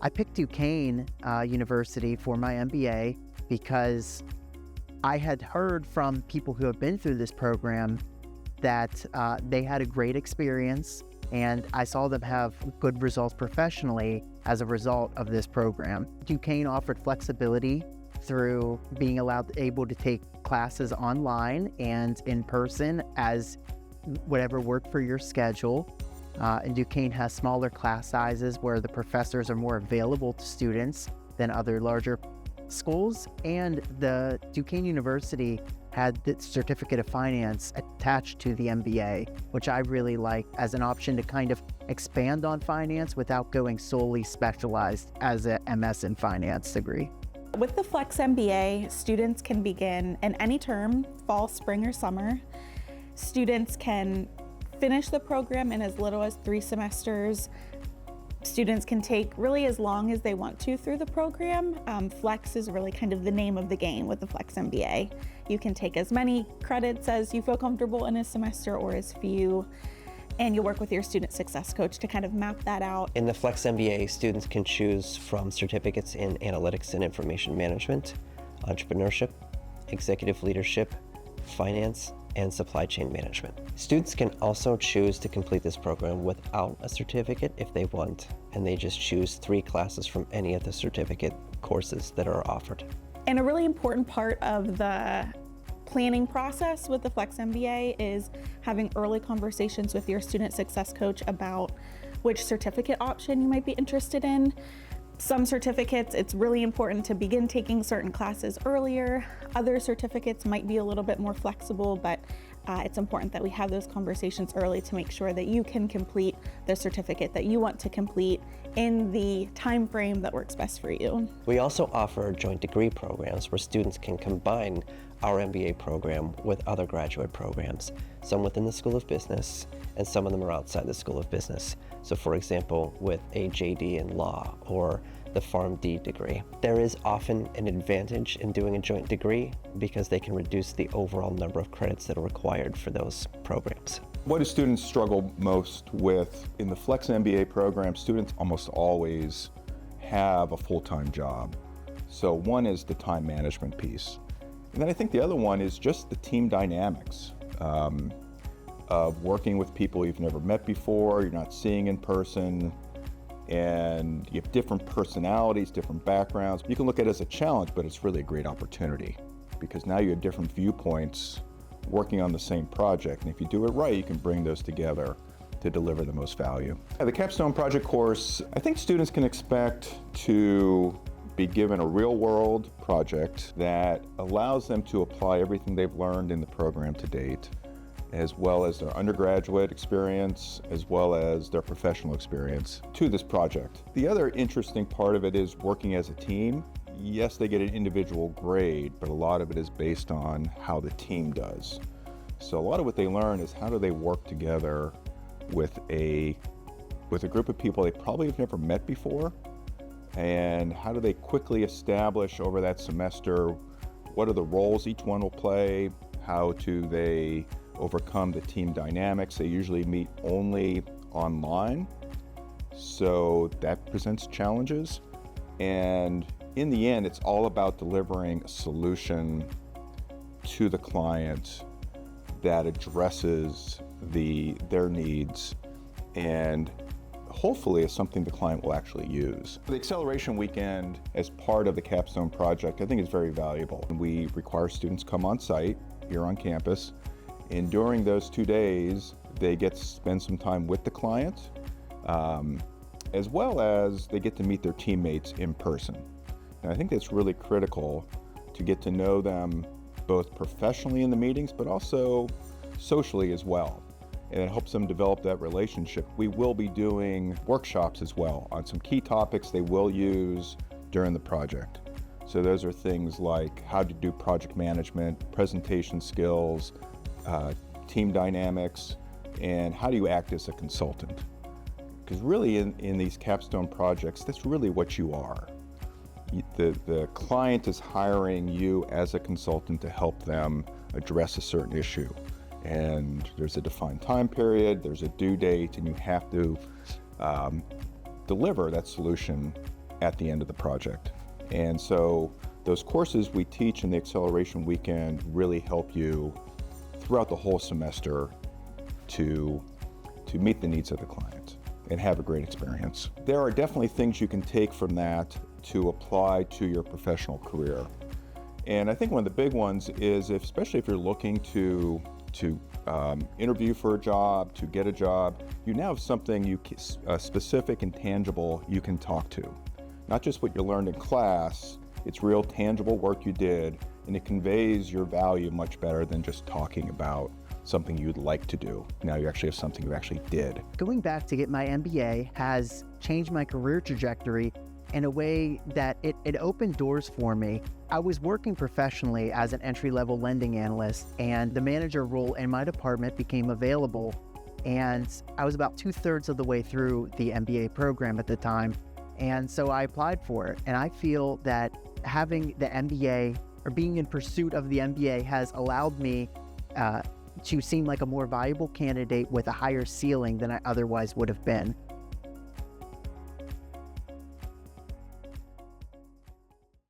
I picked Duquesne University for my MBA because I had heard from people who have been through this program that they had a great experience, and I saw them have good results professionally as a result of this program. Duquesne offered flexibility through being able to take classes online and in person as whatever worked for your schedule. And Duquesne has smaller class sizes where the professors are more available to students than other larger schools. And the Duquesne University had the Certificate of Finance attached to the MBA, which I really like as an option to kind of expand on finance without going solely specialized as a MS in finance degree. With the Flex MBA, students can begin in any term, fall, spring, or summer. Students can finish the program in as little as 3 semesters. Students can take really as long as they want to through the program. Flex is really kind of the name of the game with the Flex MBA. You can take as many credits as you feel comfortable in a semester or as few, and you'll work with your student success coach to kind of map that out. In the Flex MBA, students can choose from certificates in analytics and information management, entrepreneurship, executive leadership, finance, and supply chain management. Students can also choose to complete this program without a certificate if they want, and they just choose 3 classes from any of the certificate courses that are offered. And a really important part of the planning process with the Flex MBA is having early conversations with your student success coach about which certificate option you might be interested in. Some certificates, it's really important to begin taking certain classes earlier. Other certificates might be a little bit more flexible, but it's important that we have those conversations early to make sure that you can complete the certificate that you want to complete in the time frame that works best for you. We also offer joint degree programs where students can combine our MBA program with other graduate programs, some within the School of Business, and some of them are outside the School of Business. So for example, with a JD in law or the PharmD degree. There is often an advantage in doing a joint degree because they can reduce the overall number of credits that are required for those programs. What do students struggle most with? In the Flex MBA program, students almost always have a full-time job. So one is the time management piece. And then I think the other one is just the team dynamics of working with people you've never met before, you're not seeing in person, and you have different personalities, different backgrounds. You can look at it as a challenge, but it's really a great opportunity because now you have different viewpoints working on the same project. And if you do it right, you can bring those together to deliver the most value. The Capstone Project course, I think students can expect to be given a real-world project that allows them to apply everything they've learned in the program to date, as well as their undergraduate experience, as well as their professional experience to this project. The other interesting part of it is working as a team. Yes, they get an individual grade, but a lot of it is based on how the team does. So a lot of what they learn is how do they work together with a group of people they probably have never met before, and how do they quickly establish over that semester what are the roles each one will play, how do they overcome the team dynamics. They usually meet only online, so that presents challenges. And in the end, it's all about delivering a solution to the client that addresses their needs and hopefully is something the client will actually use. The acceleration weekend as part of the Capstone project I think is very valuable. We require students come on site here on campus, and during those 2 days they get to spend some time with the client, as well as they get to meet their teammates in person. And I think that's really critical to get to know them both professionally in the meetings but also socially as well. And it helps them develop that relationship. We will be doing workshops as well on some key topics they will use during the project. So those are things like how to do project management, presentation skills, team dynamics, and how do you act as a consultant? Because really in these capstone projects, that's really what you are. The client is hiring you as a consultant to help them address a certain issue. And there's a defined time period, there's a due date, and you have to deliver that solution at the end of the project. And so those courses we teach in the Acceleration Weekend really help you throughout the whole semester to meet the needs of the client and have a great experience. There are definitely things you can take from that to apply to your professional career. And I think one of the big ones is, especially if you're looking to interview for a job, to get a job, you now have something specific and tangible you can talk to. Not just what you learned in class, it's real tangible work you did, and it conveys your value much better than just talking about something you'd like to do. Now you actually have something you actually did. Going back to get my MBA has changed my career trajectory in a way that it opened doors for me. I was working professionally as an entry-level lending analyst, and the manager role in my department became available. And I was about 2/3 of the way through the MBA program at the time. And so I applied for it. And I feel that having the MBA or being in pursuit of the MBA has allowed me to seem like a more valuable candidate with a higher ceiling than I otherwise would have been.